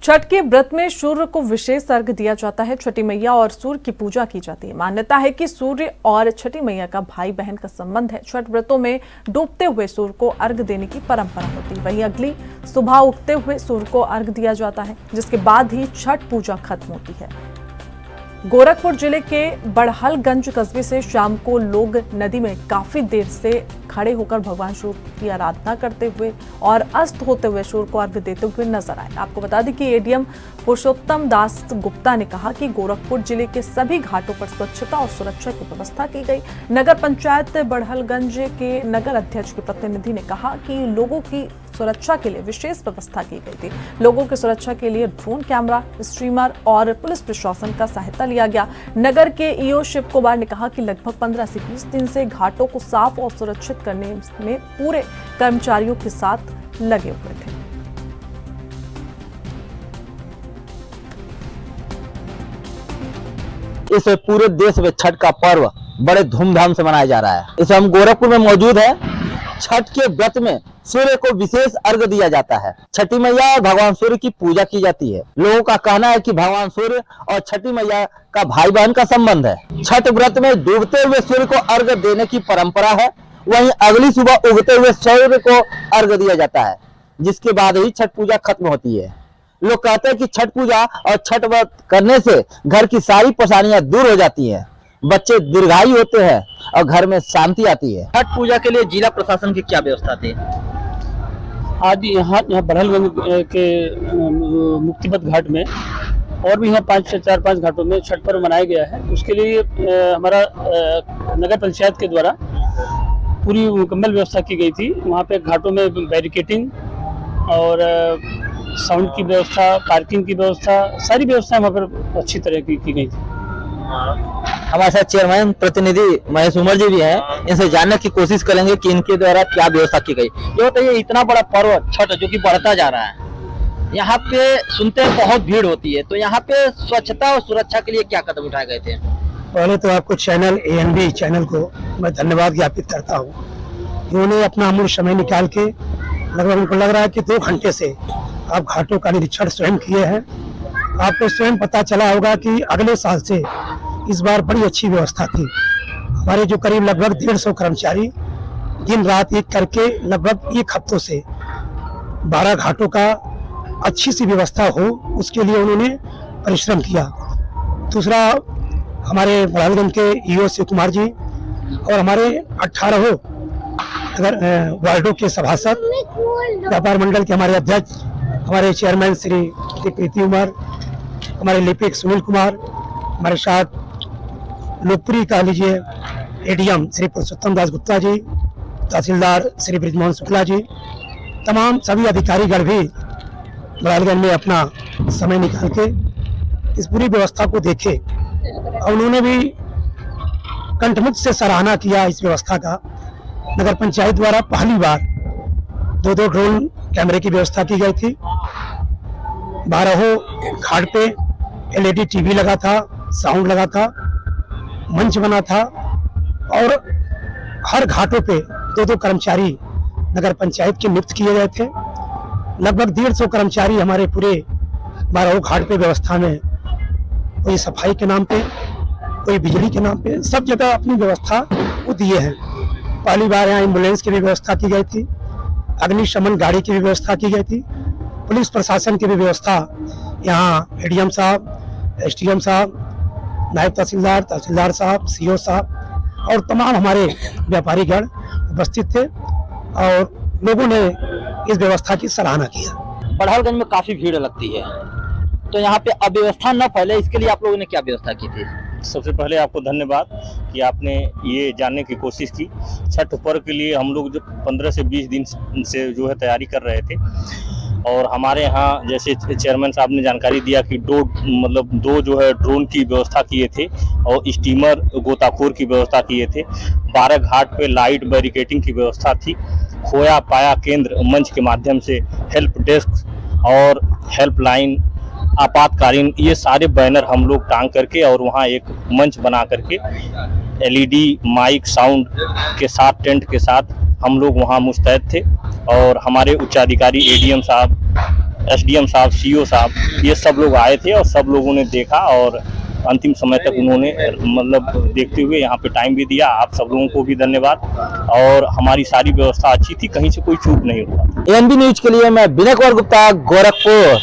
छठ के व्रत में सूर्य को विशेष अर्घ दिया जाता है। छठी मैया और सूर्य की पूजा की जाती है। मान्यता है कि सूर्य और छठी मैया का भाई बहन का संबंध है। छठ व्रतों में डूबते हुए सूर्य को अर्घ देने की परंपरा होती है। वहीं अगली सुबह उगते हुए सूर्य को अर्घ दिया जाता है, जिसके बाद ही छठ पूजा खत्म होती है। गोरखपुर जिले के बड़हलगंज कस्बे से शाम को लोग नदी में काफी देर से खड़े होकर भगवान सूर्य की आराधना करते हुए और अस्त होते हुए सूर्य को अर्घ देते हुए नजर आए। आपको बता दें कि एडीएम पुरुषोत्तम दास गुप्ता ने कहा कि गोरखपुर जिले के सभी घाटों पर स्वच्छता और सुरक्षा की व्यवस्था की गई। नगर पंचायत बड़हलगंज के नगर अध्यक्ष के प्रतिनिधि ने कहा कि लोगों की सुरक्षा के लिए विशेष व्यवस्था की गई थी। लोगों की सुरक्षा के लिए ड्रोन कैमरा, स्ट्रीमर और पुलिस प्रशासन का सहायता लिया गया। नगर के ईओ शिव कुमार ने कहा कि लगभग 15 से 20 दिन से घाटों को साफ और सुरक्षित करने में पूरे कर्मचारियों के साथ लगे हुए थे। इस पूरे देश में छठ का पर्व बड़े धूमधाम से मनाया जा रहा है। इस हम गोरखपुर में मौजूद है। छठ के व्रत में सूर्य को विशेष अर्घ दिया जाता है। छठी मैया और भगवान सूर्य की पूजा की जाती है। लोगों का कहना है कि भगवान सूर्य और छठी मैया का भाई बहन का संबंध है। छठ व्रत में डूबते हुए सूर्य को अर्घ देने की परंपरा है। वहीं अगली सुबह उगते हुए सूर्य को अर्घ दिया जाता है, जिसके बाद ही छठ पूजा खत्म होती है। लोग कहते हैं कि छठ पूजा और छठ व्रत करने से घर की सारी परेशानियां दूर हो जाती हैं, बच्चे दीर्घायु होते हैं और घर में शांति आती है। छठ पूजा के लिए जिला प्रशासन की क्या व्यवस्था थी? आज यहाँ बड़हलगंज के मुक्तिपथ घाट में और भी यहाँ 4-5 घाटों में छठ पर्व मनाया गया है। उसके लिए हमारा नगर पंचायत के द्वारा पूरी मुकम्मल व्यवस्था की गई थी। वहाँ पे घाटों में बैरिकेटिंग और साउंड की व्यवस्था, पार्किंग की व्यवस्था, सारी व्यवस्था वहाँ पर अच्छी तरह की गई थी। हमारे साथ चेयरमैन प्रतिनिधि महेश उमर जी भी हैं। इनसे जानने की कोशिश करेंगे कि इनके द्वारा क्या व्यवस्था की गई। ये बताइए, इतना बड़ा पर्व छठ जो कि बढ़ता जा रहा है, यहाँ पे सुनते हैं बहुत भीड़ होती है, तो यहाँ पे स्वच्छता और सुरक्षा के लिए क्या कदम उठाए गए थे? पहले तो आपको चैनल ANB चैनल को मैं धन्यवाद ज्ञापित करता हूँ। इन्होंने अपना अमूल्य समय निकाल के लगभग उनको लग रहा है कि 2 घंटे से आप घाटों का निरीक्षण स्वयं किए हैं। आपको स्वयं पता चला होगा कि अगले साल से इस बार बड़ी अच्छी व्यवस्था थी। हमारे जो करीब लगभग 150 कर्मचारी दिन रात एक करके लगभग 1 हफ्तों से 12 घाटों का अच्छी सी व्यवस्था हो, उसके लिए उन्होंने परिश्रम किया। दूसरा, हमारे बड़हलगंज के ईओ शिव कुमार जी और हमारे 18 वार्डों के सभासद, व्यापार मंडल के हमारे अध्यक्ष, हमारे चेयरमैन श्री प्रीति उमर, हमारे लिपिक सुनील कुमार, हमारे साथ लोकप्रिय कह लीजिए एडीएम श्री पुरुषोत्तम दास गुप्ता जी, तहसीलदार श्री ब्रिजमोहन शुक्ला जी, तमाम सभी अधिकारीगण भी बड़हलगंज में अपना समय निकाल के इस पूरी व्यवस्था को देखे और उन्होंने भी कंठमुक्त से सराहना किया इस व्यवस्था का। नगर पंचायत द्वारा पहली बार 2 ड्रोन कैमरे की व्यवस्था की गई थी। 12 घाट पे LED टीवी लगा था, साउंड लगा था, मंच बना था और हर घाटों पे 2 कर्मचारी नगर पंचायत के नियुक्त किए गए थे। लगभग 150 कर्मचारी हमारे पूरे 12 घाट पे व्यवस्था में, कोई सफाई के नाम पे, कोई बिजली के नाम पे, सब जगह अपनी व्यवस्था वो दिए हैं। पहली बार यहाँ एम्बुलेंस की भी व्यवस्था की गई थी, अग्निशमन गाड़ी की भी व्यवस्था की गई थी, पुलिस प्रशासन की भी व्यवस्था यहाँ एडीएम साहब, SDM साहब, नायब तहसीलदार, तहसीलदार साहब, CO साहब और तमाम हमारे व्यापारीगण उपस्थित थे और लोगों ने इस व्यवस्था की सराहना किया। बड़हलगंज में काफी भीड़ लगती है, तो यहाँ पे अव्यवस्था न फैले, इसके लिए आप लोगों ने क्या व्यवस्था की थी? सबसे पहले आपको धन्यवाद कि आपने ये जानने की कोशिश की। छठ पर्व के लिए हम लोग जो 15 से 20 दिन से जो है तैयारी कर रहे थे और हमारे यहाँ जैसे चेयरमैन साहब ने जानकारी दिया कि 2 जो है ड्रोन की व्यवस्था किए थे और स्टीमर गोताखोर की व्यवस्था किए थे। 12 घाट पे लाइट बैरिकेटिंग की व्यवस्था थी। खोया पाया केंद्र मंच के माध्यम से हेल्प डेस्क और हेल्पलाइन, आपातकालीन, ये सारे बैनर हम लोग टांग करके और वहाँ एक मंच बना करके LED माइक साउंड के साथ, टेंट के साथ हम लोग वहाँ मुस्तैद थे और हमारे उच्चाधिकारी ADM साहब एसडीएम साहब, सीओ साहब, ये सब लोग आए थे और सब लोगों ने देखा और अंतिम समय तक उन्होंने मतलब देखते हुए यहाँ पे टाइम भी दिया। आप सब लोगों को भी धन्यवाद। और हमारी सारी व्यवस्था अच्छी थी, कहीं से कोई चूक नहीं हुआ। ANB न्यूज के लिए मैं विनय कुमार गुप्ता, गोरखपुर।